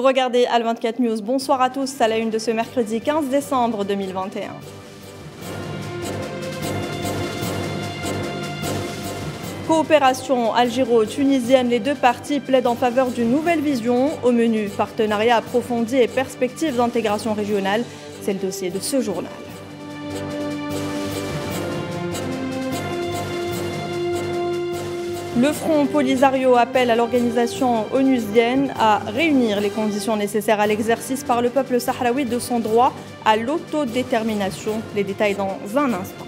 Vous regardez Al24 News. Bonsoir à tous à la une de ce mercredi 15 décembre 2021. Coopération algéro-tunisienne, les deux parties plaident en faveur d'une nouvelle vision. Au menu, partenariat approfondi et perspectives d'intégration régionale. C'est le dossier de ce journal. Le Front Polisario appelle à l'organisation onusienne à réunir les conditions nécessaires à l'exercice par le peuple sahraoui de son droit à l'autodétermination. Les détails dans un instant.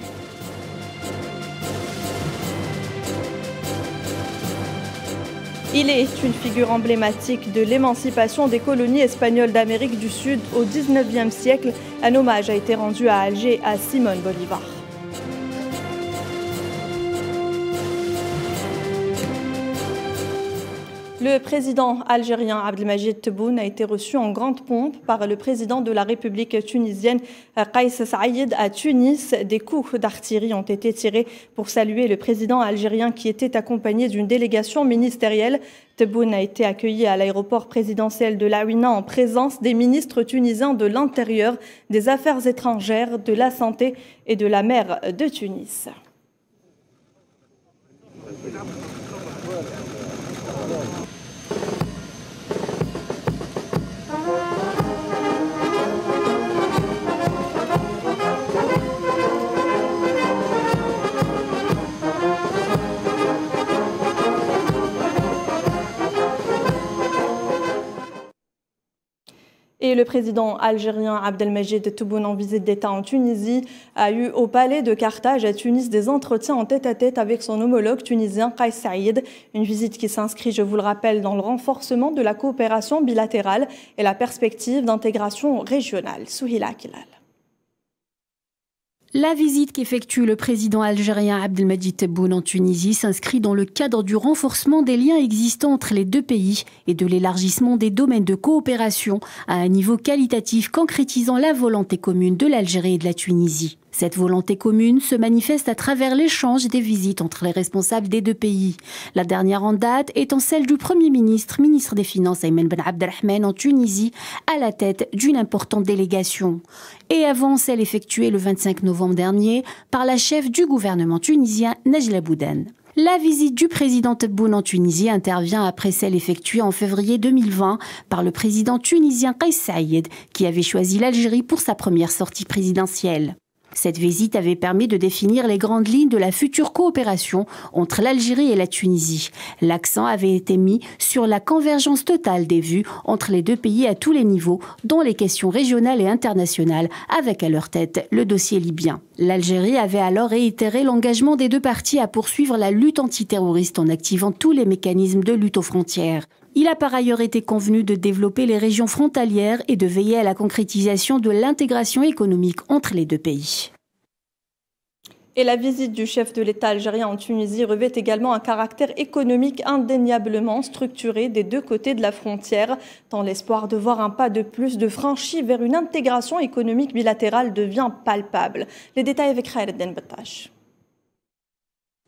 Il est une figure emblématique de l'émancipation des colonies espagnoles d'Amérique du Sud au XIXe siècle. Un hommage a été rendu à Alger à Simone Bolivar. Le président algérien Abdelmadjid Tebboune a été reçu en grande pompe par le président de la République tunisienne Kais Saïed à Tunis. Des coups d'artillerie ont été tirés pour saluer le président algérien qui était accompagné d'une délégation ministérielle. Tebboune a été accueilli à l'aéroport présidentiel de l'Aouina en présence des ministres tunisiens de l'Intérieur, des Affaires étrangères, de la Santé et de la mer de Tunis. Et le président algérien Abdelmadjid Tebboune, en visite d'État en Tunisie, a eu au palais de Carthage à Tunis des entretiens en tête-à-tête avec son homologue tunisien Kais Saïed. Une visite qui s'inscrit, je vous le rappelle, dans le renforcement de la coopération bilatérale et la perspective d'intégration régionale. Souhila Kilal. La visite qu'effectue le président algérien Abdelmadjid Tebboune en Tunisie s'inscrit dans le cadre du renforcement des liens existants entre les deux pays et de l'élargissement des domaines de coopération à un niveau qualitatif concrétisant la volonté commune de l'Algérie et de la Tunisie. Cette volonté commune se manifeste à travers l'échange des visites entre les responsables des deux pays. La dernière en date étant celle du Premier ministre, ministre des Finances Ayman Ben Abdelrahman en Tunisie, à la tête d'une importante délégation. Et avant celle effectuée le 25 novembre dernier par la chef du gouvernement tunisien, Najla Boudane. La visite du président Tebboune en Tunisie intervient après celle effectuée en février 2020 par le président tunisien Kais Saïed, qui avait choisi l'Algérie pour sa première sortie présidentielle. Cette visite avait permis de définir les grandes lignes de la future coopération entre l'Algérie et la Tunisie. L'accent avait été mis sur la convergence totale des vues entre les deux pays à tous les niveaux, dont les questions régionales et internationales, avec à leur tête le dossier libyen. L'Algérie avait alors réitéré l'engagement des deux parties à poursuivre la lutte antiterroriste en activant tous les mécanismes de lutte aux frontières. Il a par ailleurs été convenu de développer les régions frontalières et de veiller à la concrétisation de l'intégration économique entre les deux pays. Et la visite du chef de l'État algérien en Tunisie revêt également un caractère économique indéniablement structuré des deux côtés de la frontière, tant l'espoir de voir un pas de plus de franchi vers une intégration économique bilatérale devient palpable. Les détails avec Khaïreddin Battash.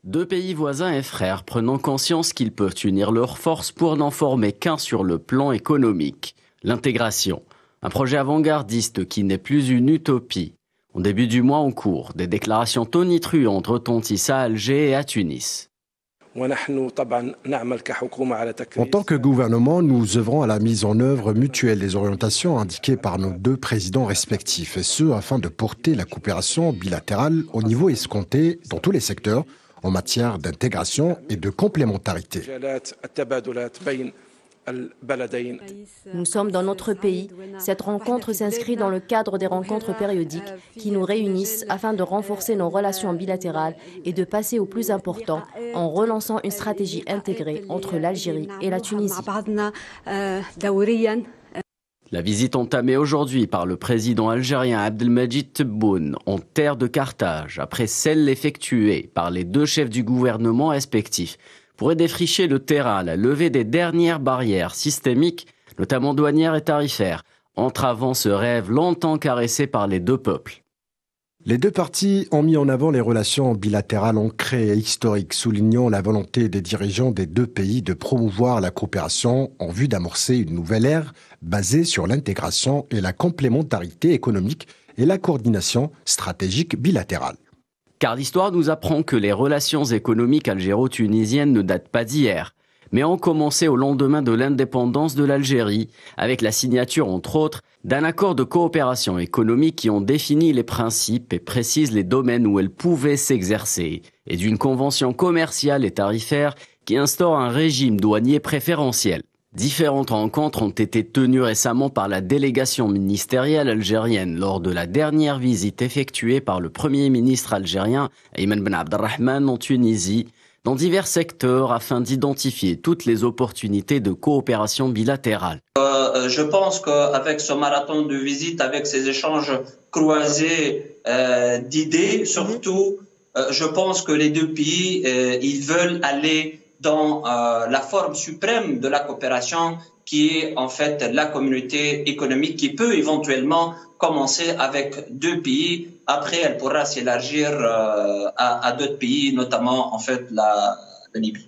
Deux pays voisins et frères prenant conscience qu'ils peuvent unir leurs forces pour n'en former qu'un sur le plan économique. L'intégration, un projet avant-gardiste qui n'est plus une utopie. Au début du mois en cours, des déclarations tonitruantes retentissent à Alger et à Tunis. En tant que gouvernement, nous œuvrons à la mise en œuvre mutuelle des orientations indiquées par nos deux présidents respectifs, et ce afin de porter la coopération bilatérale au niveau escompté dans tous les secteurs, en matière d'intégration et de complémentarité. Nous sommes dans notre pays. Cette rencontre s'inscrit dans le cadre des rencontres périodiques qui nous réunissent afin de renforcer nos relations bilatérales et de passer au plus important en relançant une stratégie intégrée entre l'Algérie et la Tunisie. La visite entamée aujourd'hui par le président algérien Abdelmadjid Tebboune en terre de Carthage, après celle effectuée par les deux chefs du gouvernement respectifs, pourrait défricher le terrain à la levée des dernières barrières systémiques, notamment douanières et tarifaires, entravant ce rêve longtemps caressé par les deux peuples. Les deux parties ont mis en avant les relations bilatérales ancrées et historiques, soulignant la volonté des dirigeants des deux pays de promouvoir la coopération en vue d'amorcer une nouvelle ère basée sur l'intégration et la complémentarité économique et la coordination stratégique bilatérale. Car l'histoire nous apprend que les relations économiques algéro-tunisiennes ne datent pas d'hier, mais ont commencé au lendemain de l'indépendance de l'Algérie, avec la signature, entre autres, d'un accord de coopération économique qui ont défini les principes et précise les domaines où elle pouvait s'exercer, et d'une convention commerciale et tarifaire qui instaure un régime douanier préférentiel. Différentes rencontres ont été tenues récemment par la délégation ministérielle algérienne lors de la dernière visite effectuée par le Premier ministre algérien Ayman Ben Abdelrahman en Tunisie, dans divers secteurs afin d'identifier toutes les opportunités de coopération bilatérale. Je pense qu'avec ce marathon de visite, avec ces échanges croisés d'idées, surtout, je pense que les deux pays, ils veulent aller dans la forme suprême de la coopération qui est en fait la communauté économique qui peut éventuellement commencer avec deux pays. Après, elle pourra s'élargir à d'autres pays, notamment en fait la Libye.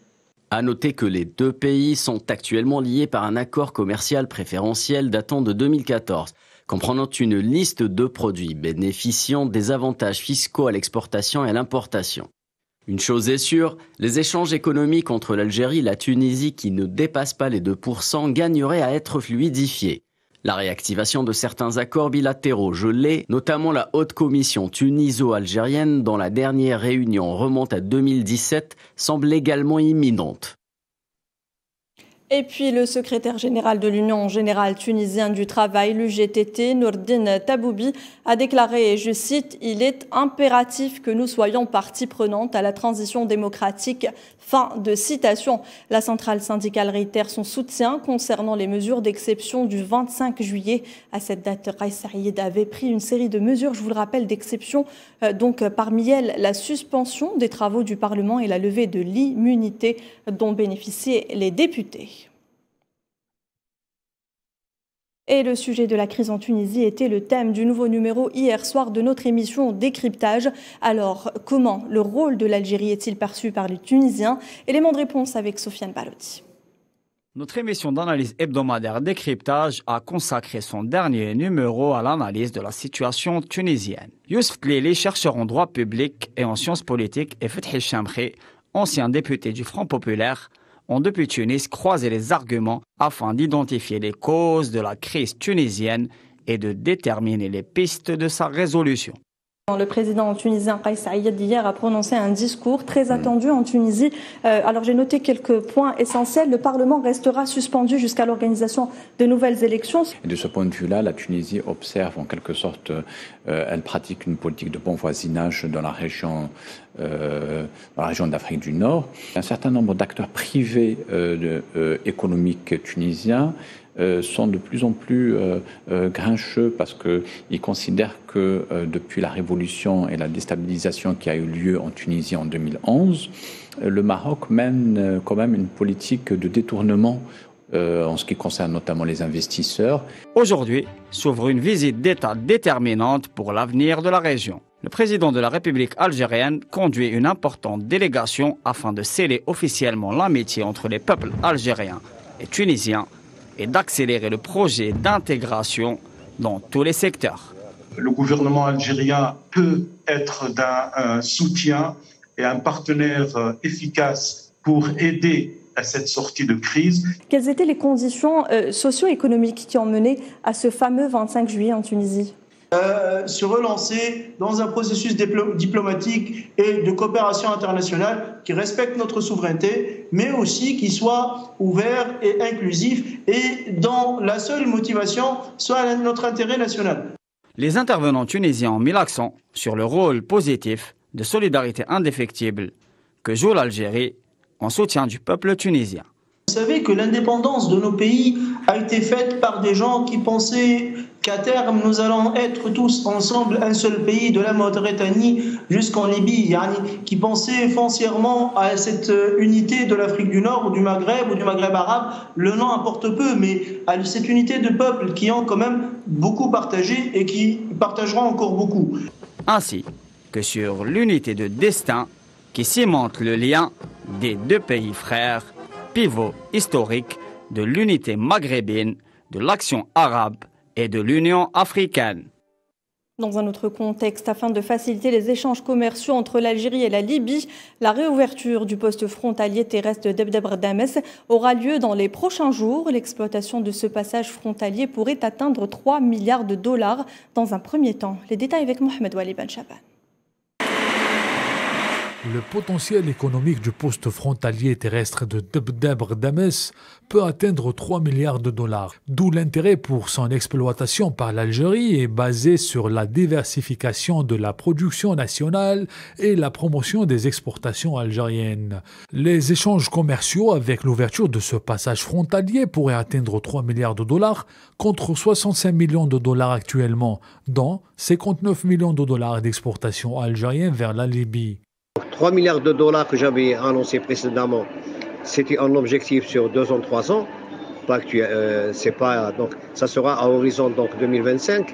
À noter que les deux pays sont actuellement liés par un accord commercial préférentiel datant de 2014, comprenant une liste de produits bénéficiant des avantages fiscaux à l'exportation et à l'importation. Une chose est sûre, les échanges économiques entre l'Algérie et la Tunisie qui ne dépassent pas les 2% gagneraient à être fluidifiés. La réactivation de certains accords bilatéraux gelés, notamment la haute commission tuniso-algérienne dont la dernière réunion remonte à 2017, semble également imminente. Et puis le secrétaire général de l'Union générale tunisienne du travail, l'UGTT, Nourdine Taboubi, a déclaré, et je cite, « Il est impératif que nous soyons partie prenante à la transition démocratique ». Fin de citation. La centrale syndicale réitère son soutien concernant les mesures d'exception du 25 juillet. À cette date, Kais Saïed avait pris une série de mesures, je vous le rappelle, d'exception. Donc parmi elles, la suspension des travaux du Parlement et la levée de l'immunité dont bénéficiaient les députés. Et le sujet de la crise en Tunisie était le thème du nouveau numéro hier soir de notre émission Décryptage. Alors, comment le rôle de l'Algérie est-il perçu par les Tunisiens? Élément de réponse avec Sofiane Balotti. Notre émission d'analyse hebdomadaire Décryptage a consacré son dernier numéro à l'analyse de la situation tunisienne. Youssef Tlili, chercheur en droit public et en sciences politiques, et Fethi Chamri, ancien député du Front populaire, ont depuis Tunis croisé les arguments afin d'identifier les causes de la crise tunisienne et de déterminer les pistes de sa résolution. Le président tunisien Kais Saïed hier a prononcé un discours très attendu en Tunisie. Alors j'ai noté quelques points essentiels. Le Parlement restera suspendu jusqu'à l'organisation de nouvelles élections. Et de ce point de vue-là, la Tunisie observe en quelque sorte, elle pratique une politique de bon voisinage dans la région d'Afrique du Nord. Un certain nombre d'acteurs privés économiques tunisiens sont de plus en plus grincheux parce qu'ils considèrent que depuis la révolution et la déstabilisation qui a eu lieu en Tunisie en 2011, le Maroc mène quand même une politique de détournement en ce qui concerne notamment les investisseurs. Aujourd'hui s'ouvre une visite d'État déterminante pour l'avenir de la région. Le président de la République algérienne conduit une importante délégation afin de sceller officiellement l'amitié entre les peuples algériens et tunisiens et d'accélérer le projet d'intégration dans tous les secteurs. Le gouvernement algérien peut être d'un soutien et un partenaire efficace pour aider à cette sortie de crise. Quelles étaient les conditions socio-économiques qui ont mené à ce fameux 25 juillet en Tunisie ? Se relancer dans un processus diplomatique et de coopération internationale qui respecte notre souveraineté, mais aussi qui soit ouvert et inclusif et dont la seule motivation soit notre intérêt national. Les intervenants tunisiens ont mis l'accent sur le rôle positif de solidarité indéfectible que joue l'Algérie en soutien du peuple tunisien. Vous savez que l'indépendance de nos pays a été faite par des gens qui pensaient qu'à terme nous allons être tous ensemble un seul pays, de la Mauritanie jusqu'en Libye, qui pensaient foncièrement à cette unité de l'Afrique du Nord ou du Maghreb arabe. Le nom importe peu, mais à cette unité de peuples qui ont quand même beaucoup partagé et qui partageront encore beaucoup. ainsi que sur l'unité de destin qui cimente le lien des deux pays frères, pivot historique de l'unité maghrébine, de l'action arabe et de l'Union africaine. Dans un autre contexte, afin de faciliter les échanges commerciaux entre l'Algérie et la Libye, la réouverture du poste frontalier terrestre de Debdeb Dames aura lieu dans les prochains jours. L'exploitation de ce passage frontalier pourrait atteindre 3 milliards de dollars dans un premier temps. Les détails avec Mohamed Wali Ben Chaban. Le potentiel économique du poste frontalier terrestre de Debdeb Dames peut atteindre 3 milliards de dollars, d'où l'intérêt pour son exploitation par l'Algérie est basé sur la diversification de la production nationale et la promotion des exportations algériennes. Les échanges commerciaux avec l'ouverture de ce passage frontalier pourraient atteindre 3 milliards de dollars contre 65 millions de dollars actuellement, dont 59 millions de dollars d'exportation algérienne vers la Libye. 3 milliards de dollars que j'avais annoncé précédemment, c'était un objectif sur 2 ans, 3 ans. C'est pas, donc, ça sera à horizon donc, 2025,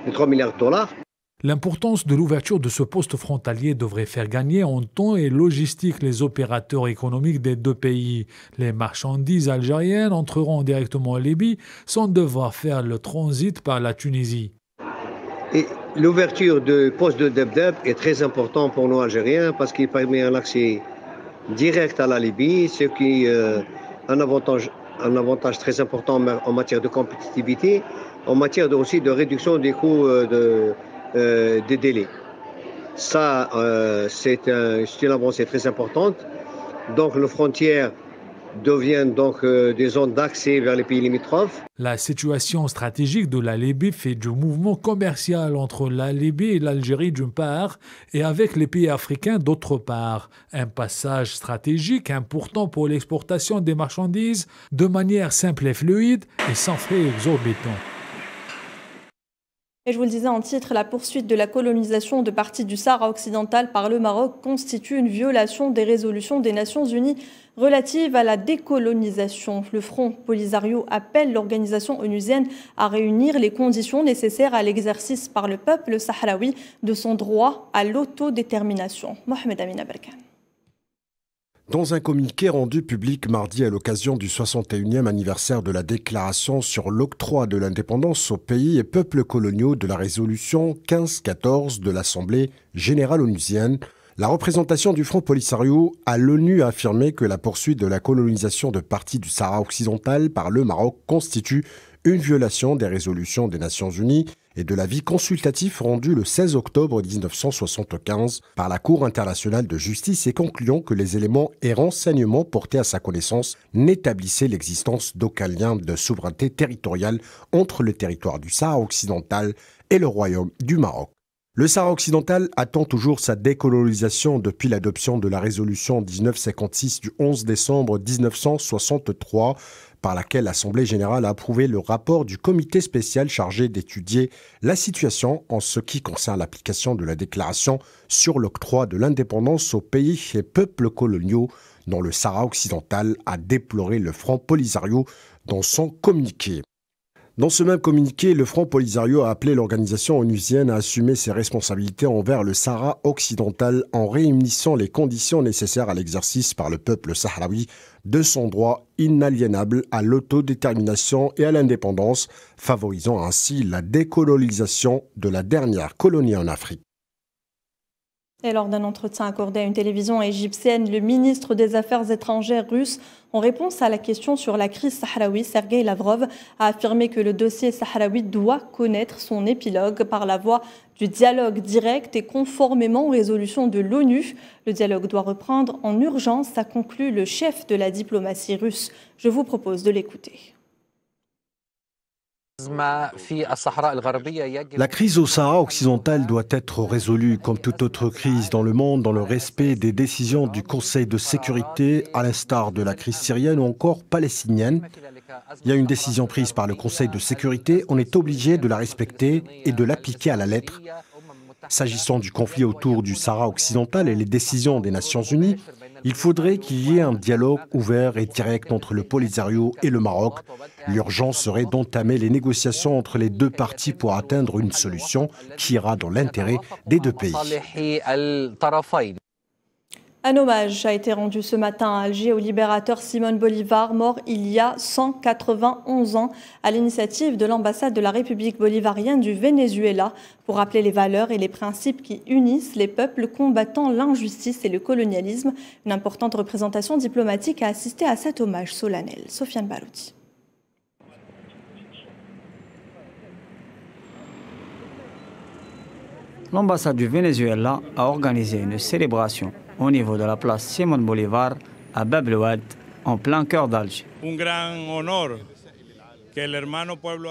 les 3 milliards de dollars. L'importance de l'ouverture de ce poste frontalier devrait faire gagner en temps et logistique les opérateurs économiques des deux pays. Les marchandises algériennes entreront directement en Libye sans devoir faire le transit par la Tunisie. Et l'ouverture du poste de Debdeb est très important pour nous Algériens parce qu'il permet un accès direct à la Libye, ce qui est un avantage très important en matière de compétitivité, en matière aussi de réduction des coûts des délais. Ça, c'est une avancée très importante. Donc, les frontières deviennent donc des zones d'accès vers les pays limitrophes. La situation stratégique de la Libye fait du mouvement commercial entre la Libye et l'Algérie d'une part et avec les pays africains d'autre part. Un passage stratégique important pour l'exportation des marchandises de manière simple et fluide et sans frais exorbitants. Et je vous le disais en titre, la poursuite de la colonisation de parties du Sahara occidental par le Maroc constitue une violation des résolutions des Nations Unies relatives à la décolonisation. Le Front Polisario appelle l'organisation onusienne à réunir les conditions nécessaires à l'exercice par le peuple sahraoui de son droit à l'autodétermination. Mohamed Amina Berkan. Dans un communiqué rendu public mardi à l'occasion du 61e anniversaire de la déclaration sur l'octroi de l'indépendance aux pays et peuples coloniaux de la résolution 1514 de l'Assemblée générale onusienne, la représentation du Front Polisario à l'ONU a affirmé que la poursuite de la colonisation de parties du Sahara occidental par le Maroc constitue une violation des résolutions des Nations Unies et de l'avis consultatif rendu le 16 octobre 1975 par la Cour internationale de justice et concluant que les éléments et renseignements portés à sa connaissance n'établissaient l'existence d'aucun lien de souveraineté territoriale entre le territoire du Sahara occidental et le Royaume du Maroc. Le Sahara occidental attend toujours sa décolonisation depuis l'adoption de la résolution 1956 du 11 décembre 1963 par laquelle l'Assemblée générale a approuvé le rapport du comité spécial chargé d'étudier la situation en ce qui concerne l'application de la déclaration sur l'octroi de l'indépendance aux pays et peuples coloniaux dont le Sahara occidental, a déploré le Front Polisario dans son communiqué. Dans ce même communiqué, le Front Polisario a appelé l'organisation onusienne à assumer ses responsabilités envers le Sahara occidental en réunissant les conditions nécessaires à l'exercice par le peuple sahraoui de son droit inaliénable à l'autodétermination et à l'indépendance, favorisant ainsi la décolonisation de la dernière colonie en Afrique. Et lors d'un entretien accordé à une télévision égyptienne, le ministre des Affaires étrangères russe, en réponse à la question sur la crise sahraoui, Sergueï Lavrov a affirmé que le dossier sahraoui doit connaître son épilogue par la voie du dialogue direct et conformément aux résolutions de l'ONU. Le dialogue doit reprendre en urgence, a conclu le chef de la diplomatie russe. Je vous propose de l'écouter. La crise au Sahara occidental doit être résolue comme toute autre crise dans le monde dans le respect des décisions du Conseil de sécurité, à l'instar de la crise syrienne ou encore palestinienne. Il y a une décision prise par le Conseil de sécurité, on est obligé de la respecter et de l'appliquer à la lettre. S'agissant du conflit autour du Sahara occidental et les décisions des Nations Unies, Il faudrait qu'il y ait un dialogue ouvert et direct entre le Polisario et le Maroc. L'urgence serait d'entamer les négociations entre les deux parties pour atteindre une solution qui ira dans l'intérêt des deux pays. Un hommage a été rendu ce matin à Alger au libérateur Simón Bolívar, mort il y a 191 ans, à l'initiative de l'ambassade de la République bolivarienne du Venezuela, pour rappeler les valeurs et les principes qui unissent les peuples combattant l'injustice et le colonialisme. Une importante représentation diplomatique a assisté à cet hommage solennel. Sofiane Balouti. L'ambassade du Venezuela a organisé une célébration au niveau de la place Simón Bolívar à Bab el Oued, en plein cœur d'Alger.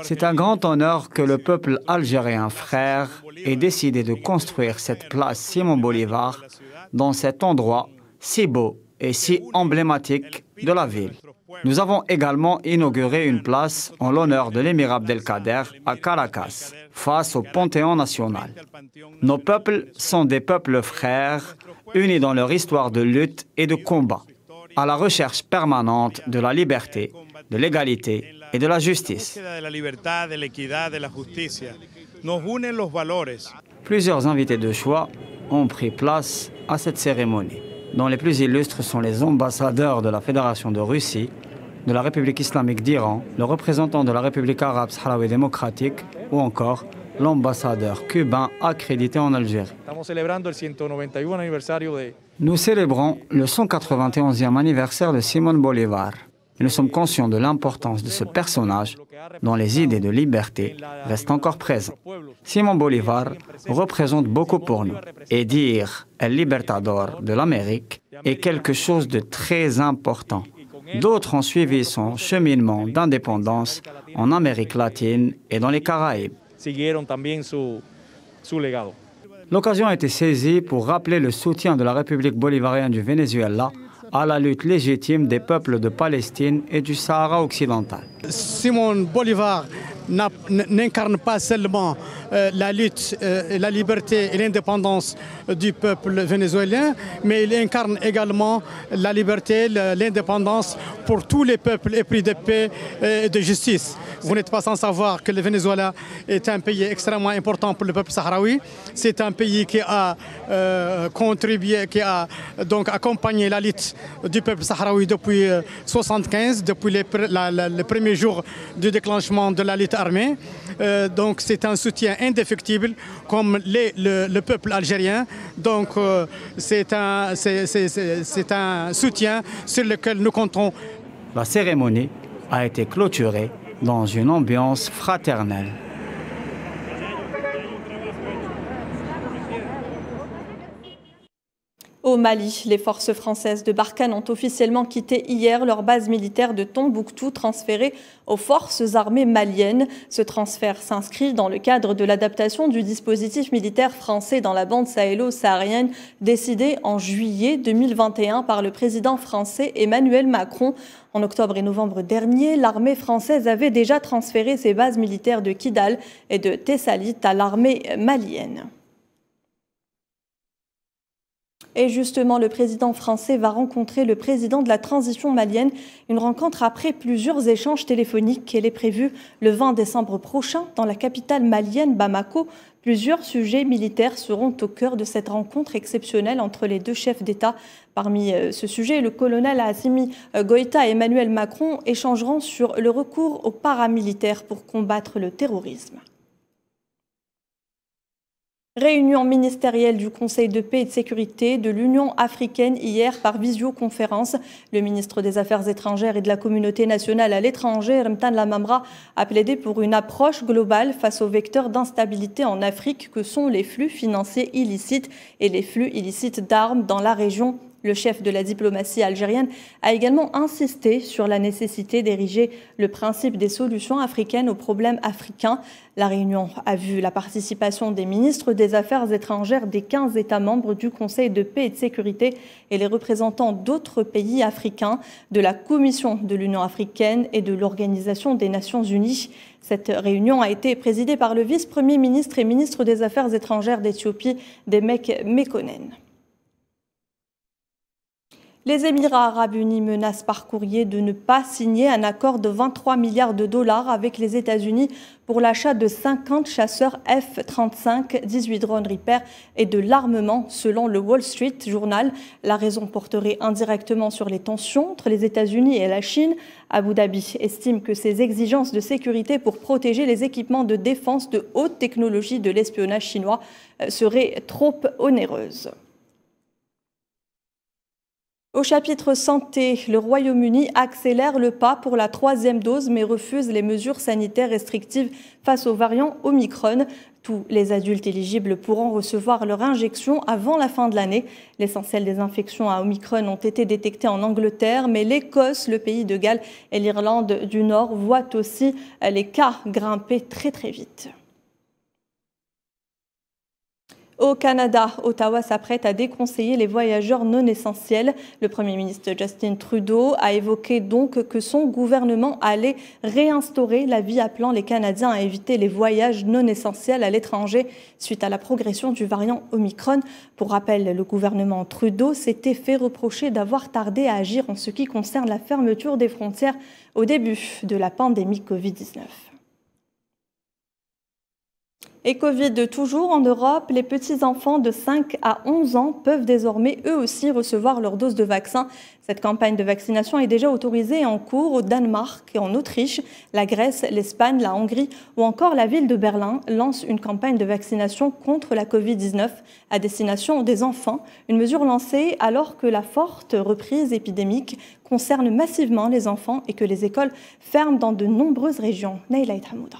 C'est un grand honneur que le peuple algérien frère ait décidé de construire cette place Simón Bolívar dans cet endroit si beau et si emblématique de la ville. Nous avons également inauguré une place en l'honneur de l'émir Abdelkader à Caracas, face au Panthéon national. Nos peuples sont des peuples frères, unis dans leur histoire de lutte et de combat, à la recherche permanente de la liberté, de l'égalité et de la justice. Plusieurs invités de choix ont pris place à cette cérémonie, dont les plus illustres sont les ambassadeurs de la Fédération de Russie, de la République islamique d'Iran, le représentant de la République arabe sahraoui démocratique ou encore l'ambassadeur cubain accrédité en Algérie. Nous célébrons le 191e anniversaire de Simón Bolívar. Et nous sommes conscients de l'importance de ce personnage dont les idées de liberté restent encore présentes. Simón Bolívar représente beaucoup pour nous. Et dire « El Libertador de l'Amérique » est quelque chose de très important. D'autres ont suivi son cheminement d'indépendance en Amérique latine et dans les Caraïbes. L'occasion a été saisie pour rappeler le soutien de la République bolivarienne du Venezuela à la lutte légitime des peuples de Palestine et du Sahara occidental. Simón Bolívar n'incarne pas seulement la lutte, la liberté et l'indépendance du peuple vénézuélien, mais il incarne également la liberté, l'indépendance pour tous les peuples épris de paix et de justice. Vous n'êtes pas sans savoir que le Venezuela est un pays extrêmement important pour le peuple sahraoui. C'est un pays qui a contribué, qui a donc accompagné la lutte du peuple sahraoui depuis 1975, depuis le premier jour du déclenchement de la lutte armée. Donc c'est un soutien indéfectible comme le peuple algérien. Donc c'est un soutien sur lequel nous comptons. La cérémonie a été clôturée dans une ambiance fraternelle. Au Mali, les forces françaises de Barkhane ont officiellement quitté hier leur base militaire de Tombouctou, transférée aux forces armées maliennes. Ce transfert s'inscrit dans le cadre de l'adaptation du dispositif militaire français dans la bande sahélo-saharienne, décidé en juillet 2021 par le président français Emmanuel Macron. En octobre et novembre dernier, l'armée française avait déjà transféré ses bases militaires de Kidal et de Tessalit à l'armée malienne. Et justement, le président français va rencontrer le président de la transition malienne. Une rencontre après plusieurs échanges téléphoniques. Elle est prévue le 20 décembre prochain dans la capitale malienne, Bamako. Plusieurs sujets militaires seront au cœur de cette rencontre exceptionnelle entre les deux chefs d'État. Parmi ce sujet, le colonel Assimi Goïta et Emmanuel Macron échangeront sur le recours aux paramilitaires pour combattre le terrorisme. Réunion ministérielle du Conseil de paix et de sécurité de l'Union africaine hier par visioconférence. Le ministre des Affaires étrangères et de la communauté nationale à l'étranger, Ramtan Lamamra, a plaidé pour une approche globale face aux vecteurs d'instabilité en Afrique que sont les flux financiers illicites et les flux illicites d'armes dans la région. Le chef de la diplomatie algérienne a également insisté sur la nécessité d'ériger le principe des solutions africaines aux problèmes africains. La réunion a vu la participation des ministres des Affaires étrangères des 15 États membres du Conseil de paix et de sécurité et les représentants d'autres pays africains, de la Commission de l'Union africaine et de l'Organisation des Nations unies. Cette réunion a été présidée par le vice-premier ministre et ministre des Affaires étrangères d'Éthiopie, Demek Mekonnen. Les Émirats arabes unis menacent par courrier de ne pas signer un accord de 23 milliards de dollars avec les États-Unis pour l'achat de 50 chasseurs F-35, 18 drones Reaper et de l'armement, selon le Wall Street Journal. La raison porterait indirectement sur les tensions entre les États-Unis et la Chine. Abu Dhabi estime que ces exigences de sécurité pour protéger les équipements de défense de haute technologie de l'espionnage chinois seraient trop onéreuses. Au chapitre santé, le Royaume-Uni accélère le pas pour la 3e dose mais refuse les mesures sanitaires restrictives face au variant Omicron. Tous les adultes éligibles pourront recevoir leur injection avant la fin de l'année. L'essentiel des infections à Omicron ont été détectées en Angleterre, mais l'Écosse, le pays de Galles et l'Irlande du Nord voient aussi les cas grimper très vite. Au Canada, Ottawa s'apprête à déconseiller les voyageurs non essentiels. Le Premier ministre Justin Trudeau a évoqué donc que son gouvernement allait réinstaurer la vie appelant les Canadiens à éviter les voyages non essentiels à l'étranger suite à la progression du variant Omicron. Pour rappel, le gouvernement Trudeau s'était fait reprocher d'avoir tardé à agir en ce qui concerne la fermeture des frontières au début de la pandémie Covid-19. Et Covid toujours en Europe, les petits-enfants de 5 à 11 ans peuvent désormais eux aussi recevoir leur dose de vaccin. Cette campagne de vaccination est déjà autorisée et en cours au Danemark et en Autriche. La Grèce, l'Espagne, la Hongrie ou encore la ville de Berlin lancent une campagne de vaccination contre la Covid-19 à destination des enfants. Une mesure lancée alors que la forte reprise épidémique concerne massivement les enfants et que les écoles ferment dans de nombreuses régions. Naïla Hamouda.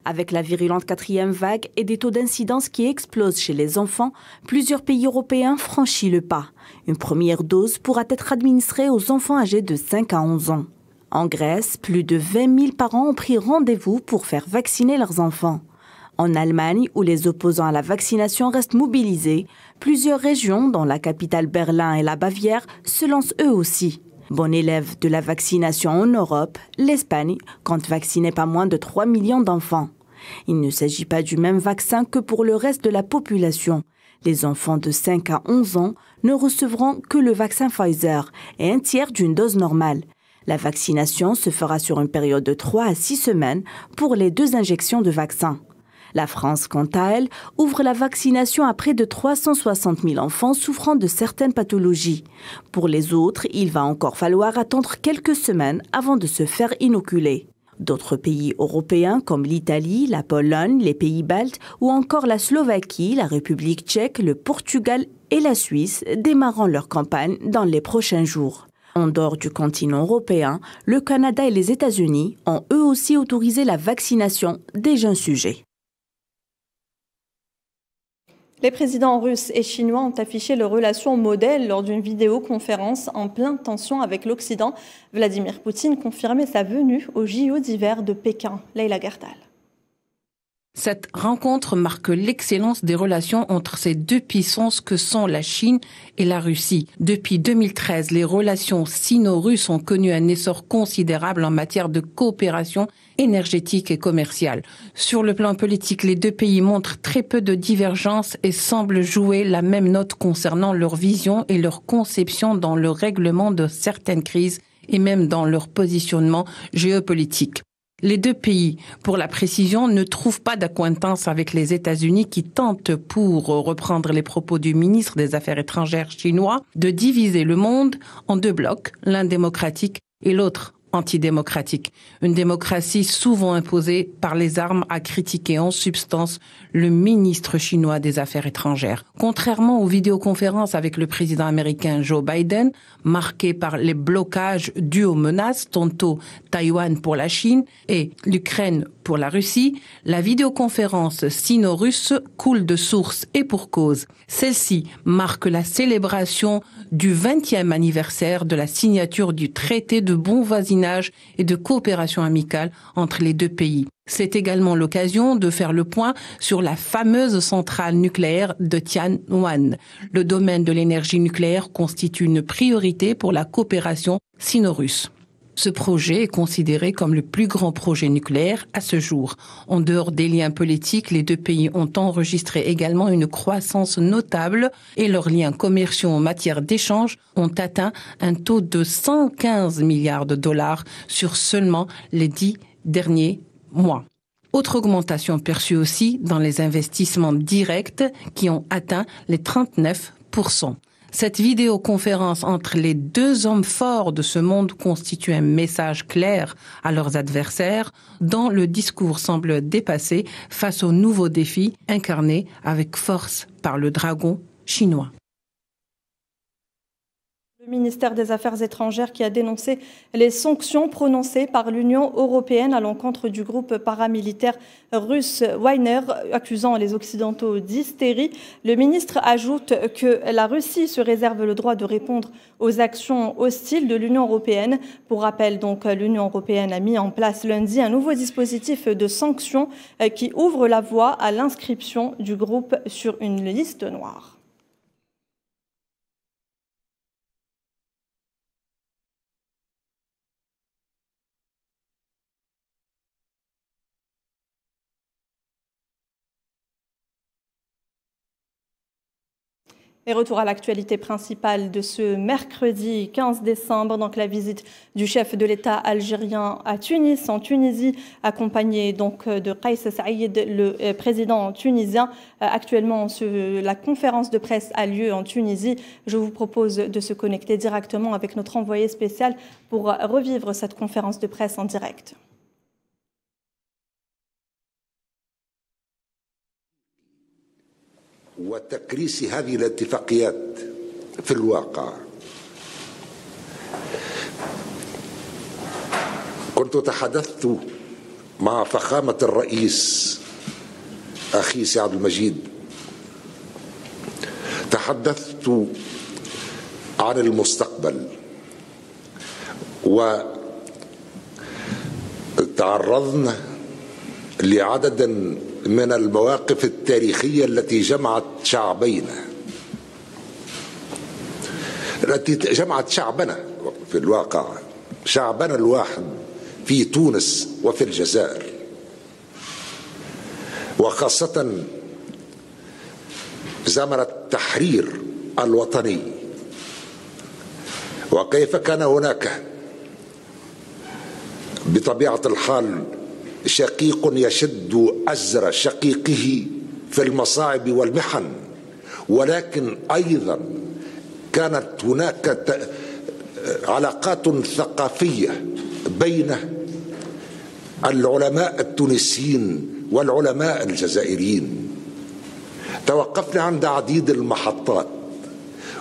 Avec la virulente 4e vague et des taux d'incidence qui explosent chez les enfants, plusieurs pays européens franchissent le pas. Une première dose pourra être administrée aux enfants âgés de 5 à 11 ans. En Grèce, plus de 20 000 parents ont pris rendez-vous pour faire vacciner leurs enfants. En Allemagne, où les opposants à la vaccination restent mobilisés, plusieurs régions, dont la capitale Berlin et la Bavière, se lancent eux aussi. Bon élève de la vaccination en Europe, l'Espagne compte vacciner pas moins de 3 millions d'enfants. Il ne s'agit pas du même vaccin que pour le reste de la population. Les enfants de 5 à 11 ans ne recevront que le vaccin Pfizer et un tiers d'une dose normale. La vaccination se fera sur une période de 3 à 6 semaines pour les 2 injections de vaccin. La France, quant à elle, ouvre la vaccination à près de 360 000 enfants souffrant de certaines pathologies. Pour les autres, il va encore falloir attendre quelques semaines avant de se faire inoculer. D'autres pays européens comme l'Italie, la Pologne, les pays baltes ou encore la Slovaquie, la République tchèque, le Portugal et la Suisse démarreront leur campagne dans les prochains jours. En dehors du continent européen, le Canada et les États-Unis ont eux aussi autorisé la vaccination des jeunes sujets. Les présidents russes et chinois ont affiché leurs relations modèles lors d'une vidéoconférence en pleine tension avec l'Occident. Vladimir Poutine confirmait sa venue au JO d'hiver de Pékin. Leïla Gertal. Cette rencontre marque l'excellence des relations entre ces deux puissances que sont la Chine et la Russie. Depuis 2013, les relations sino-russes ont connu un essor considérable en matière de coopération énergétique et commerciale. Sur le plan politique, les deux pays montrent très peu de divergences et semblent jouer la même note concernant leur vision et leur conception dans le règlement de certaines crises et même dans leur positionnement géopolitique. Les deux pays, pour la précision, ne trouvent pas d'accointance avec les États-Unis qui tentent, pour reprendre les propos du ministre des Affaires étrangères chinois, de diviser le monde en 2 blocs, l'un démocratique et l'autre antidémocratique. Une démocratie souvent imposée par les armes, a critiqué en substance le ministre chinois des Affaires étrangères. Contrairement aux vidéoconférences avec le président américain Joe Biden, marquées par les blocages dus aux menaces, tantôt Taïwan pour la Chine et l'Ukraine pour la Russie, la vidéoconférence sino-russe coule de source et pour cause. Celle-ci marque la célébration du 20e anniversaire de la signature du traité de bon voisinage et de coopération amicale entre les deux pays. C'est également l'occasion de faire le point sur la fameuse centrale nucléaire de Tianwan. Le domaine de l'énergie nucléaire constitue une priorité pour la coopération sino-russe. Ce projet est considéré comme le plus grand projet nucléaire à ce jour. En dehors des liens politiques, les deux pays ont enregistré également une croissance notable et leurs liens commerciaux en matière d'échange ont atteint un taux de 115 milliards de dollars sur seulement les 10 derniers mois. Autre augmentation perçue aussi dans les investissements directs qui ont atteint les 39%. Cette vidéoconférence entre les deux hommes forts de ce monde constitue un message clair à leurs adversaires dont le discours semble dépassé face aux nouveaux défis incarnés avec force par le dragon chinois. Le ministère des Affaires étrangères qui a dénoncé les sanctions prononcées par l'Union européenne à l'encontre du groupe paramilitaire russe Wagner, accusant les Occidentaux d'hystérie. Le ministre ajoute que la Russie se réserve le droit de répondre aux actions hostiles de l'Union européenne. Pour rappel, donc, l'Union européenne a mis en place lundi un nouveau dispositif de sanctions qui ouvre la voie à l'inscription du groupe sur une liste noire. Et retour à l'actualité principale de ce mercredi 15 décembre, donc la visite du chef de l'État algérien à Tunis, en Tunisie, accompagné donc de Kais Saïed, le président tunisien. Actuellement, la conférence de presse a lieu en Tunisie. Je vous propose de se connecter directement avec notre envoyé spécial pour revivre cette conférence de presse en direct. وتكريس هذه الاتفاقيات في الواقع. كنت تحدثت مع فخامة الرئيس أخي سي عبد المجيد، تحدثت عن المستقبل وتعرضنا لعدد من المواقف التاريخية التي جمعت شعبينا، التي جمعت شعبنا في الواقع، شعبنا الواحد في تونس وفي الجزائر، وخاصة زمن التحرير الوطني، وكيف كان هناك بطبيعة الحال شقيق يشد أزر شقيقه في المصاعب والمحن، ولكن أيضا كانت هناك علاقات ثقافية بين العلماء التونسيين والعلماء الجزائريين. توقفنا عند عديد المحطات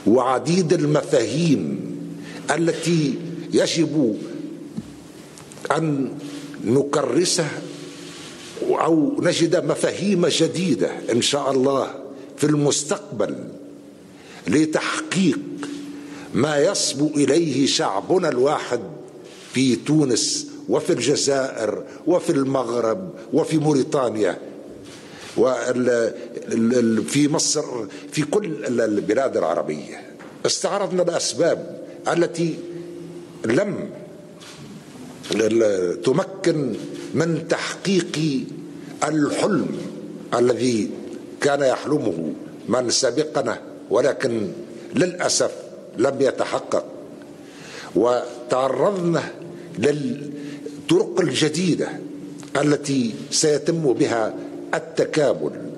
وعديد المفاهيم التي يجب أن نكرسها أو نجد مفاهيم جديدة إن شاء الله في المستقبل لتحقيق ما يصبو إليه شعبنا الواحد في تونس وفي الجزائر وفي المغرب وفي موريتانيا وفي مصر، في كل البلاد العربية. استعرضنا الأسباب التي لم تمكن من تحقيق الحلم الذي كان يحلمه من سبقنا، ولكن للأسف لم يتحقق. وتعرضنا للطرق الجديدة التي سيتم بها التكامل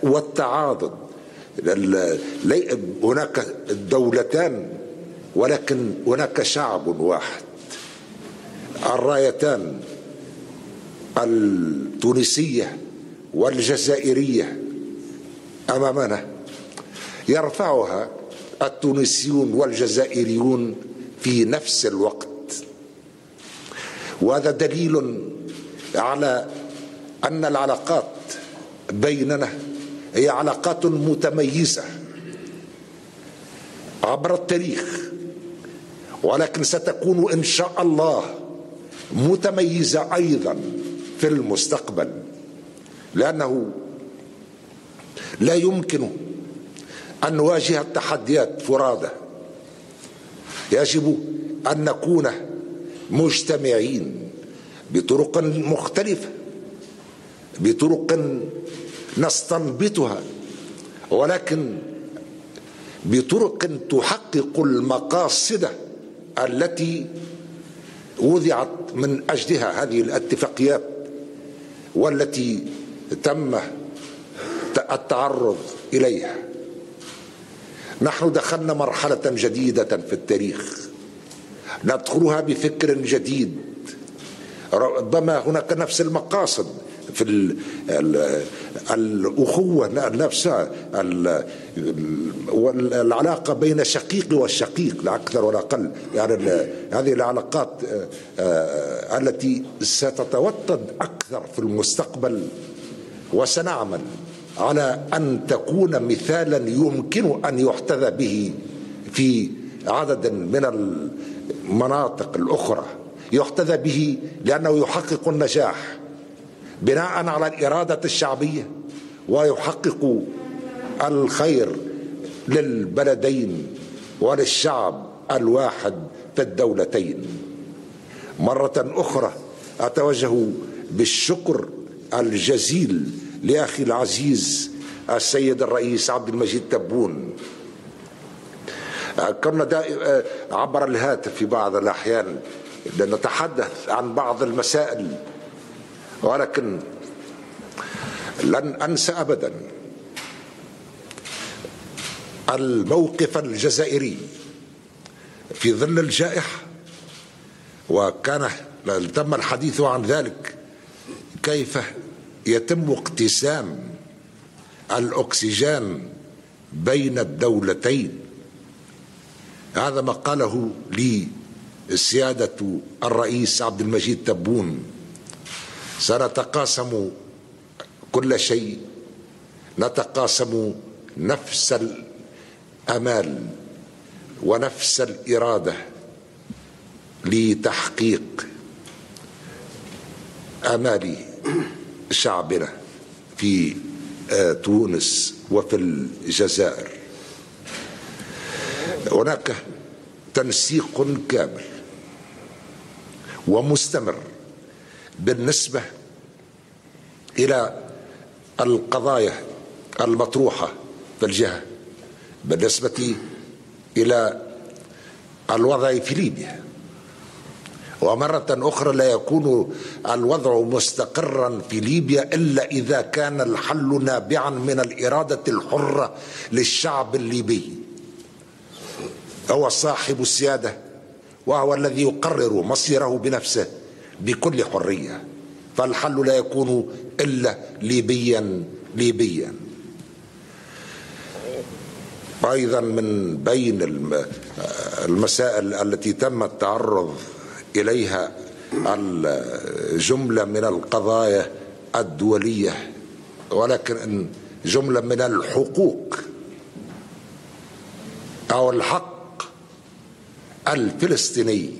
والتعاضد. هناك دولتان ولكن هناك شعب واحد. الرايتان التونسية والجزائرية أمامنا يرفعها التونسيون والجزائريون في نفس الوقت، وهذا دليل على أن العلاقات بيننا هي علاقات متميزة عبر التاريخ، ولكن ستكون إن شاء الله متميزة أيضا في المستقبل، لأنه لا يمكن أن نواجه التحديات فرادى. يجب أن نكون مجتمعين بطرق مختلفة، بطرق نستنبطها، ولكن بطرق تحقق المقاصد التي وضعت من أجلها هذه الاتفاقيات والتي تم التعرض إليها. نحن دخلنا مرحلة جديدة في التاريخ ندخلها بفكر جديد، ربما هناك نفس المقاصد في الأخوة نفسها، والعلاقة بين شقيق والشقيق لا أكثر ولا أقل، يعني هذه العلاقات التي ستتوطد أكثر في المستقبل، وسنعمل على أن تكون مثالا يمكن أن يحتذى به في عدد من المناطق الأخرى، يحتذى به لأنه يحقق النجاح بناء على الإرادة الشعبية، ويحقق الخير للبلدين وللشعب الواحد في الدولتين. مرة أخرى أتوجه بالشكر الجزيل لأخي العزيز السيد الرئيس عبد المجيد تبون. كنا عبر الهاتف في بعض الأحيان نتحدث عن بعض المسائل، ولكن لن أنسى أبدا الموقف الجزائري في ظل الجائحة، وكان تم الحديث عن ذلك، كيف يتم اقتسام الأكسجين بين الدولتين. هذا ما قاله لي سيادة الرئيس عبد المجيد تبون: سنتقاسم كل شيء، نتقاسم نفس الأمال ونفس الإرادة لتحقيق آمال شعبنا في تونس وفي الجزائر. هناك تنسيق كامل ومستمر بالنسبة إلى القضايا المطروحة في الجهة، بالنسبة إلى الوضع في ليبيا. ومرة أخرى لا يكون الوضع مستقرا في ليبيا إلا إذا كان الحل نابعا من الإرادة الحرة للشعب الليبي. هو صاحب السيادة وهو الذي يقرر مصيره بنفسه بكل حرية، فالحل لا يكون إلا ليبيا. أيضا من بين المسائل التي تم التعرض إليها الجملة من القضايا الدولية، ولكن جملة من الحقوق أو الحق الفلسطيني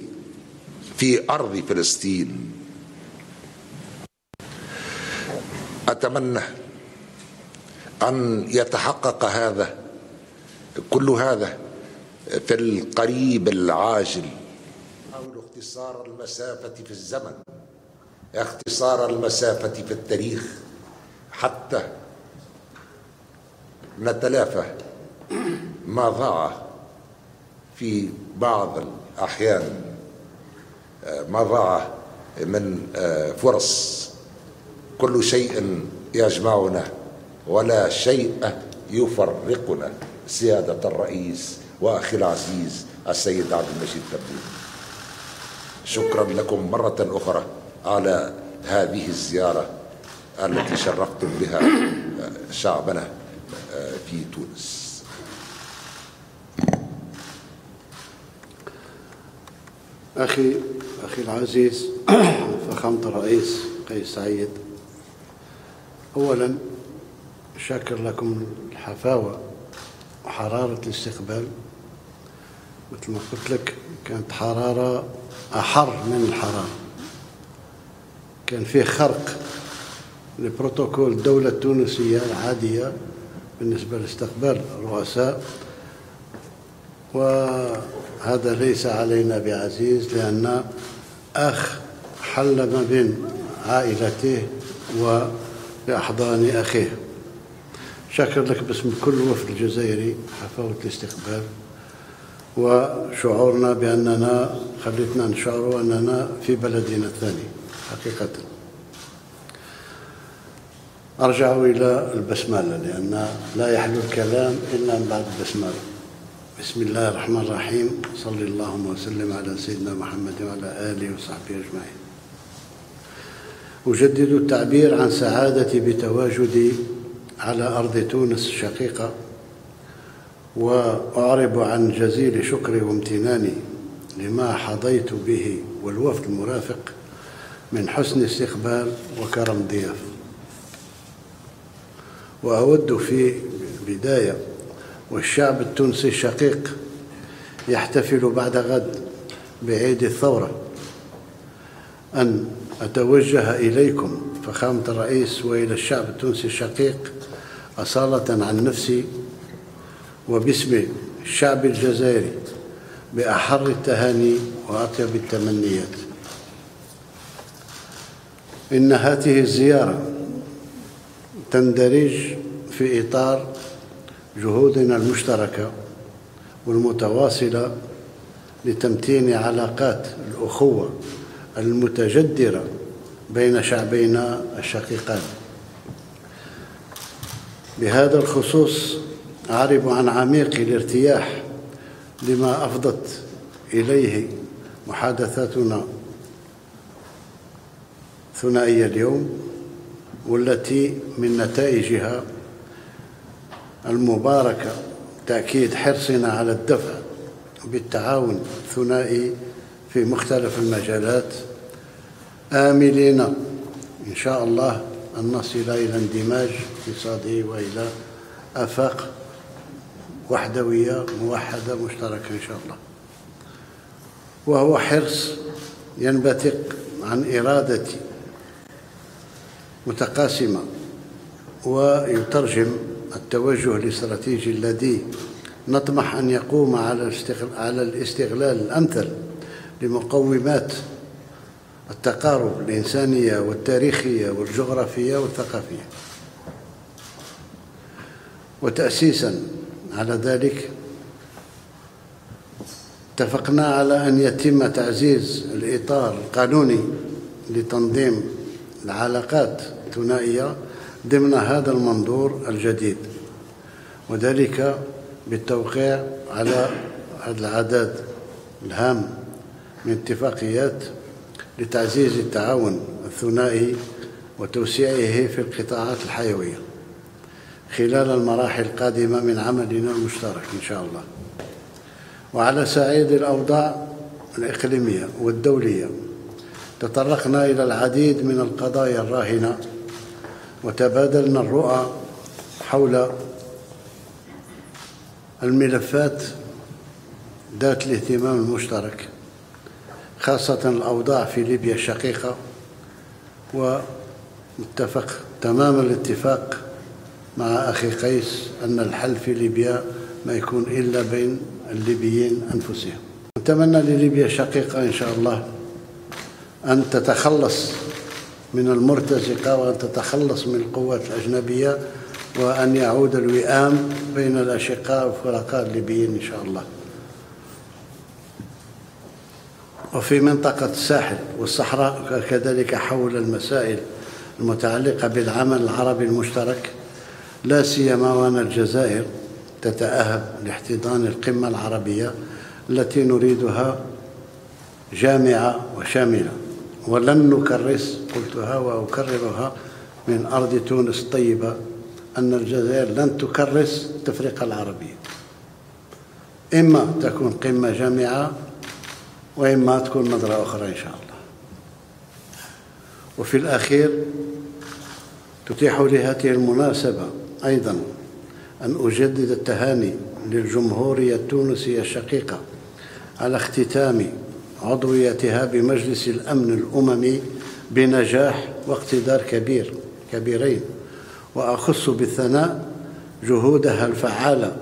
في أرض فلسطين. أتمنى أن يتحقق كل هذا في القريب العاجل. حاول اختصار المسافة في الزمن، اختصار المسافة في التاريخ، حتى نتلافى ما ضاع في بعض الأحيان، ما ضاع من فرص. كل شيء يجمعنا ولا شيء يفرقنا. سيادة الرئيس وأخي العزيز السيد عبد المجيد تبون، شكرا لكم مرة أخرى على هذه الزيارة التي شرفتم بها شعبنا في تونس. أخي العزيز فخامة الرئيس قيس سعيد، أولا شاكر لكم الحفاوة وحرارة الاستقبال. مثل ما قلت لك كانت حرارة أحر من الحرارة، كان فيه خرق لبروتوكول الدولة التونسية العادية بالنسبة لاستقبال الرؤساء، وهذا ليس علينا بعزيز، لأن أخ حل ما بين عائلته وبأحضان أخيه. شكر لك باسم كل وفد الجزائري حفاوة الاستقبال وشعورنا بأننا خلتنا نشعر أننا في بلدنا الثاني حقيقة. أرجع إلى البسملة لأن لا يحلو الكلام إلا من بعد البسملة. بسم الله الرحمن الرحيم. صلى اللهم وسلم على سيدنا محمد وعلى آله وصحبه أجمعين. أجدد التعبير عن سعادتي بتواجدي على أرض تونس الشقيقة، وأعرب عن جزيل شكري وامتناني لما حظيت به والوفد المرافق من حسن استقبال وكرم ضيافة. وأود في البداية والشعب التونسي الشقيق يحتفل بعد غد بعيد الثورة أن أتوجه إليكم فخامة الرئيس وإلى الشعب التونسي الشقيق أصالة عن نفسي وباسم الشعب الجزائري بأحر التهاني وأطيب التمنيات. إن هذه الزيارة تندرج في إطار جهودنا المشتركة والمتواصلة لتمتين علاقات الأخوة المتجدرة بين شعبينا الشقيقان. بهذا الخصوص أعرب عن عميق الارتياح لما أفضت إليه محادثاتنا ثنائية اليوم، والتي من نتائجها المباركة تأكيد حرصنا على الدفع بالتعاون الثنائي في مختلف المجالات، آملين إن شاء الله أن نصل إلى اندماج اقتصادي وإلى آفاق وحدوية موحدة مشتركة إن شاء الله. وهو حرص ينبثق عن إرادة متقاسمة ويترجم التوجه الاستراتيجي الذي نطمح أن يقوم على الاستغلال الأمثل لمقومات التقارب الإنسانية والتاريخية والجغرافية والثقافية. وتأسيسا على ذلك اتفقنا على أن يتم تعزيز الإطار القانوني لتنظيم العلاقات الثنائية ضمن هذا المنظور الجديد، وذلك بالتوقيع على هذا العدد الهام من اتفاقيات لتعزيز التعاون الثنائي وتوسيعه في القطاعات الحيوية خلال المراحل القادمة من عملنا المشترك إن شاء الله. وعلى صعيد الأوضاع الإقليمية والدولية تطرقنا إلى العديد من القضايا الراهنة وتبادلنا الرؤى حول الملفات ذات الاهتمام المشترك، خاصة الأوضاع في ليبيا الشقيقة. ومتفق تمام الاتفاق مع أخي قيس أن الحل في ليبيا ما يكون إلا بين الليبيين أنفسهم. نتمنى لليبيا الشقيقة إن شاء الله أن تتخلص من المرتزقة وأن تتخلص من القوات الأجنبية وأن يعود الوئام بين الأشقاء والفرقاء الليبيين إن شاء الله. وفي منطقة الساحل والصحراء كذلك حول المسائل المتعلقة بالعمل العربي المشترك، لا سيما وأن الجزائر تتأهب لاحتضان القمة العربية التي نريدها جامعة وشاملة. ولن نكرس، قلتها وأكررها من أرض تونس الطيبة، أن الجزائر لن تكرس التفرقة العربية، إما تكون قمة جامعة وإما تكون نظرة أخرى إن شاء الله. وفي الأخير تتيح لي هذه المناسبة أيضا أن أجدد التهاني للجمهورية التونسية الشقيقة على اختتام عضويتها بمجلس الأمن الأممي بنجاح واقتدار كبيرين، وأخص بالثناء جهودها الفعالة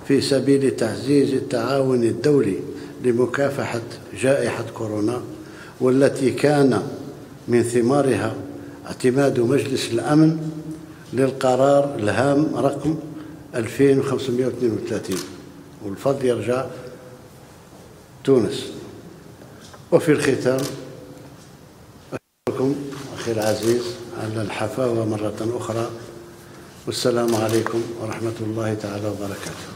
في سبيل تعزيز التعاون الدولي لمكافحة جائحة كورونا والتي كان من ثمارها اعتماد مجلس الأمن للقرار الهام رقم 2532، والفضل يرجع تونس. وفي الختام أشكركم أخي العزيز على الحفاوة مرة أخرى، والسلام عليكم ورحمة الله تعالى وبركاته.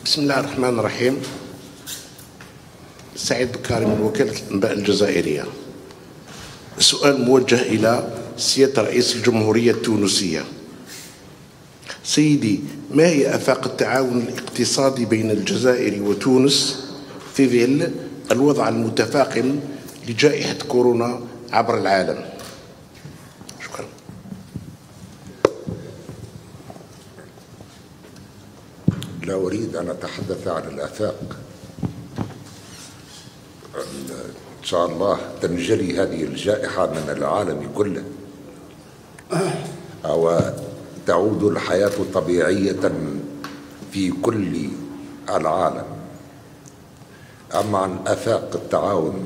بسم الله الرحمن الرحيم. سعيد بكاري من وكالة الأنباء الجزائرية. سؤال موجه إلى سيادة رئيس الجمهورية التونسية. سيدي، ما هي آفاق التعاون الاقتصادي بين الجزائر وتونس في ظل الوضع المتفاقم لجائحة كورونا عبر العالم؟ شكرا. لا أريد أن أتحدث عن الآفاق. إن شاء الله تنجلي هذه الجائحة من العالم كله أو تعود الحياة طبيعية في كل العالم. أما عن آفاق التعاون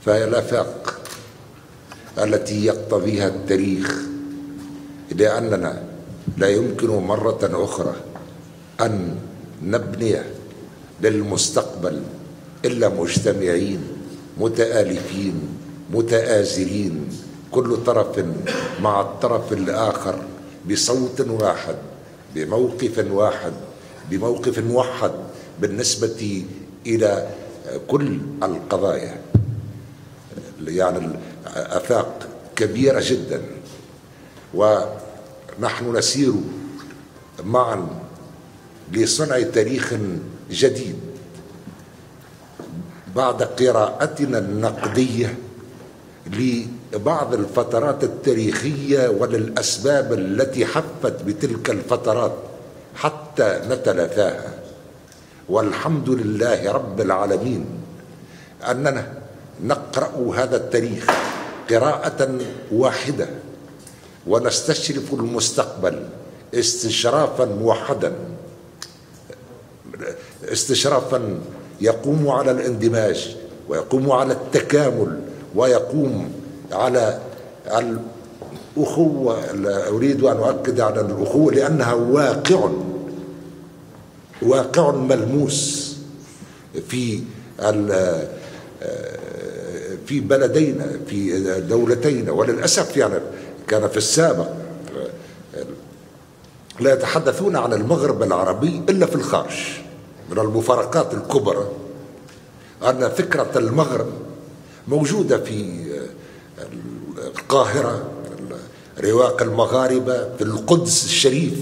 فهي الآفاق التي يقتضيها التاريخ، لأننا لا يمكن مرة أخرى أن نبني للمستقبل إلا مجتمعين متآلفين متآزرين، كل طرف مع الطرف الآخر بصوت واحد، بموقف واحد، بموقف موحد بالنسبة إلى كل القضايا. يعني الآفاق كبيرة جدا، ونحن نسير معا لصنع تاريخ جديد بعد قراءتنا النقدية لبعض الفترات التاريخية وللأسباب التي حفت بتلك الفترات حتى نتلافاها. والحمد لله رب العالمين أننا نقرأ هذا التاريخ قراءة واحدة ونستشرف المستقبل استشرافا موحدا، استشرافا يقوم على الاندماج ويقوم على التكامل ويقوم على الأخوة. أريد أن أؤكد على الأخوة لأنها واقع ملموس في بلدينا، في دولتينا. وللأسف يعني كان في السابق لا يتحدثون عن المغرب العربي إلا في الخارج. من المفارقات الكبرى أن فكرة المغرب موجودة في القاهرة، رواق المغاربة، في القدس الشريف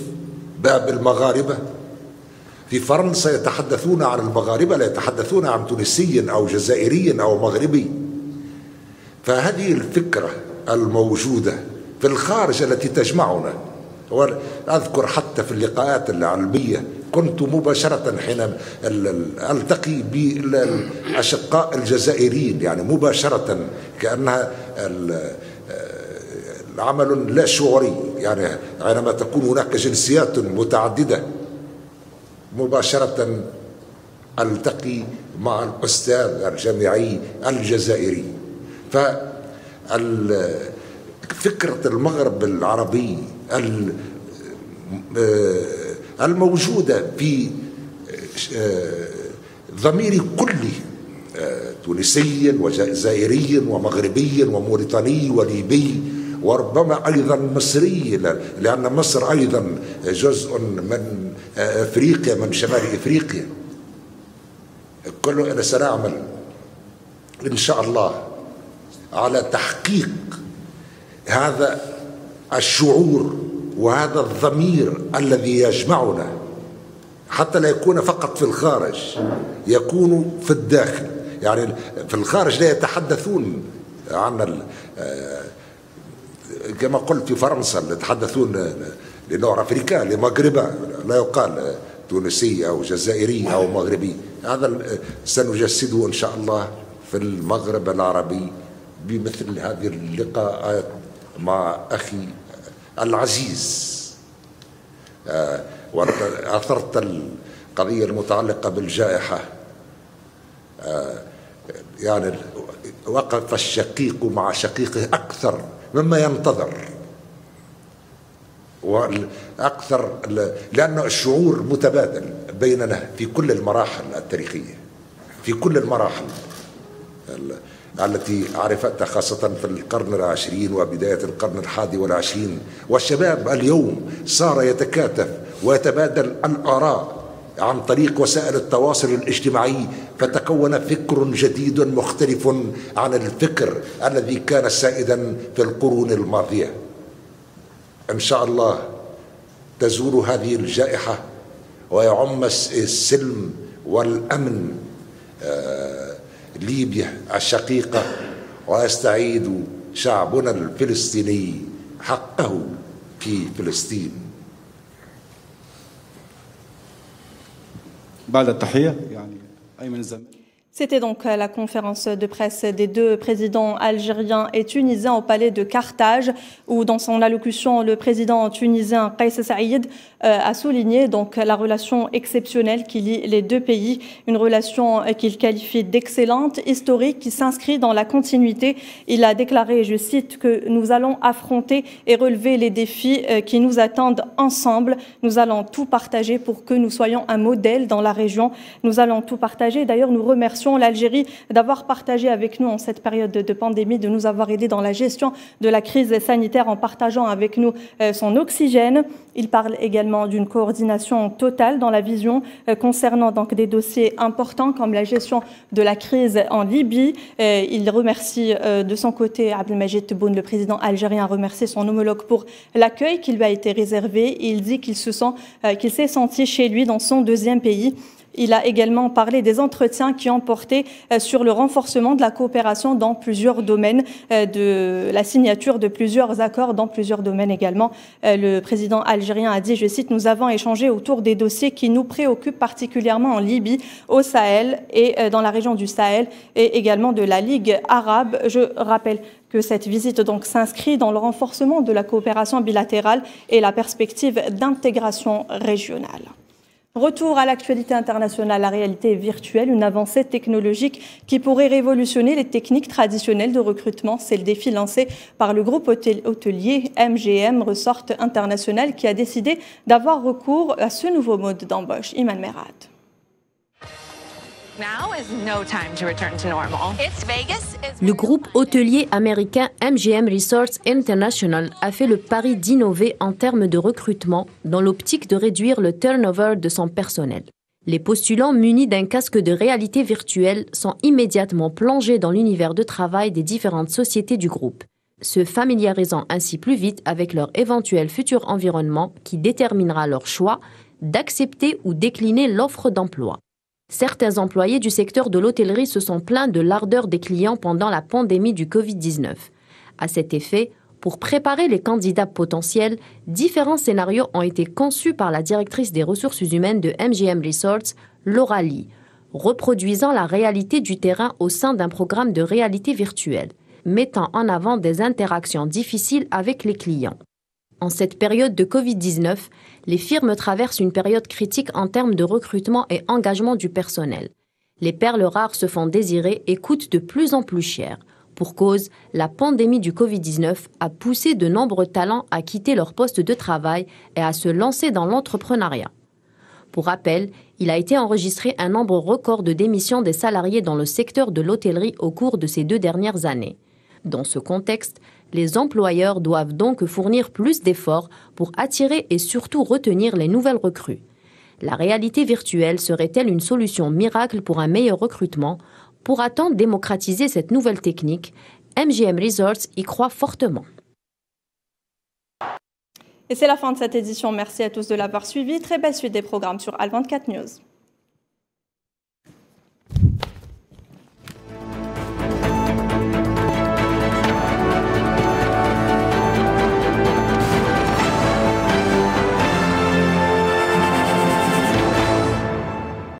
باب المغاربة. في فرنسا يتحدثون عن المغاربة، لا يتحدثون عن تونسي أو جزائري أو مغربي. فهذه الفكرة الموجودة في الخارج التي تجمعنا. وأذكر حتى في اللقاءات العلمية كنت مباشرة حين ألتقي بالأشقاء الجزائريين، يعني مباشرة كأنها العمل لا شعوري، يعني حينما تكون هناك جنسيات متعددة مباشرة ألتقي مع الأستاذ الجامعي الجزائري. ففكرة المغرب العربي الموجودة في ضمير كل تونسي وجزائري ومغربي وموريتاني وليبي وربما أيضا مصري، لأن مصر أيضا جزء من أفريقيا، من شمال أفريقيا. كله سنعمل إن شاء الله على تحقيق هذا الشعور وهذا الضمير الذي يجمعنا، حتى لا يكون فقط في الخارج، يكون في الداخل. يعني في الخارج لا يتحدثون عن كما قلت في فرنسا يتحدثون لنور أفريقيا لمغربا، لا يقال تونسي أو جزائري أو مغربي. هذا سنجسده إن شاء الله في المغرب العربي بمثل هذه اللقاءات مع أخي العزيز. وأثرت القضية المتعلقة بالجائحة. يعني وقف الشقيق مع شقيقه أكثر مما ينتظر، وأكثر لأن الشعور متبادل بيننا في كل المراحل التاريخية، في كل المراحل التي عرفتها، خاصة في القرن العشرين وبداية القرن الحادي والعشرين. والشباب اليوم صار يتكاتف ويتبادل الآراء عن طريق وسائل التواصل الاجتماعي، فتكون فكر جديد مختلف عن الفكر الذي كان سائدا في القرون الماضية. إن شاء الله تزول هذه الجائحة ويعم السلم والأمن ليبيا الشقيقة، ويستعيد شعبنا الفلسطيني حقه في فلسطين. بعد التحية يعني أيمن الزمان. C'était donc la conférence de presse des deux présidents algériens et tunisiens au palais de Carthage, où dans son allocution, le président tunisien Kais Saïed a souligné donc la relation exceptionnelle qui lie les deux pays, une relation qu'il qualifie d'excellente, historique, qui s'inscrit dans la continuité. Il a déclaré, je cite, que nous allons affronter et relever les défis qui nous attendent ensemble. Nous allons tout partager pour que nous soyons un modèle dans la région. Nous allons tout partager. D'ailleurs, nous remercions l'Algérie d'avoir partagé avec nous en cette période de pandémie, de nous avoir aidés dans la gestion de la crise sanitaire en partageant avec nous son oxygène. Il parle également d'une coordination totale dans la vision concernant donc des dossiers importants comme la gestion de la crise en Libye. Il remercie de son côté Abdelmajid Tebboune, le président algérien, a remercié son homologue pour l'accueil qui lui a été réservé. Il dit qu'il s'est senti chez lui dans son deuxième pays. Il a également parlé des entretiens qui ont porté sur le renforcement de la coopération dans plusieurs domaines, de la signature de plusieurs accords dans plusieurs domaines également. Le président algérien a dit, je cite, « Nous avons échangé autour des dossiers qui nous préoccupent particulièrement en Libye, au Sahel et dans la région du Sahel et également de la Ligue arabe ». Je rappelle que cette visite donc s'inscrit dans le renforcement de la coopération bilatérale et la perspective d'intégration régionale. Retour à l'actualité internationale, la réalité virtuelle, une avancée technologique qui pourrait révolutionner les techniques traditionnelles de recrutement. C'est le défi lancé par le groupe hôtelier MGM Resort International qui a décidé d'avoir recours à ce nouveau mode d'embauche. Iman Merad. Le groupe hôtelier américain MGM Resorts International a fait le pari d'innover en termes de recrutement dans l'optique de réduire le turnover de son personnel. Les postulants munis d'un casque de réalité virtuelle sont immédiatement plongés dans l'univers de travail des différentes sociétés du groupe, se familiarisant ainsi plus vite avec leur éventuel futur environnement qui déterminera leur choix d'accepter ou décliner l'offre d'emploi. Certains employés du secteur de l'hôtellerie se sont plaints de l'ardeur des clients pendant la pandémie du Covid-19. À cet effet, pour préparer les candidats potentiels, différents scénarios ont été conçus par la directrice des ressources humaines de MGM Resorts, Laura Lee, reproduisant la réalité du terrain au sein d'un programme de réalité virtuelle, mettant en avant des interactions difficiles avec les clients. En cette période de Covid-19, les firmes traversent une période critique en termes de recrutement et engagement du personnel. Les perles rares se font désirer et coûtent de plus en plus cher. Pour cause, la pandémie du Covid-19 a poussé de nombreux talents à quitter leur poste de travail et à se lancer dans l'entrepreneuriat. Pour rappel, il a été enregistré un nombre record de démissions des salariés dans le secteur de l'hôtellerie au cours de ces 2 dernières années. Dans ce contexte, les employeurs doivent donc fournir plus d'efforts pour attirer et surtout retenir les nouvelles recrues. La réalité virtuelle serait-elle une solution miracle pour un meilleur recrutement? Pourra-t-on démocratiser cette nouvelle technique? MGM Resorts y croit fortement. Et c'est la fin de cette édition. Merci à tous de l'avoir suivi. Très belle suite des programmes sur Al24 News.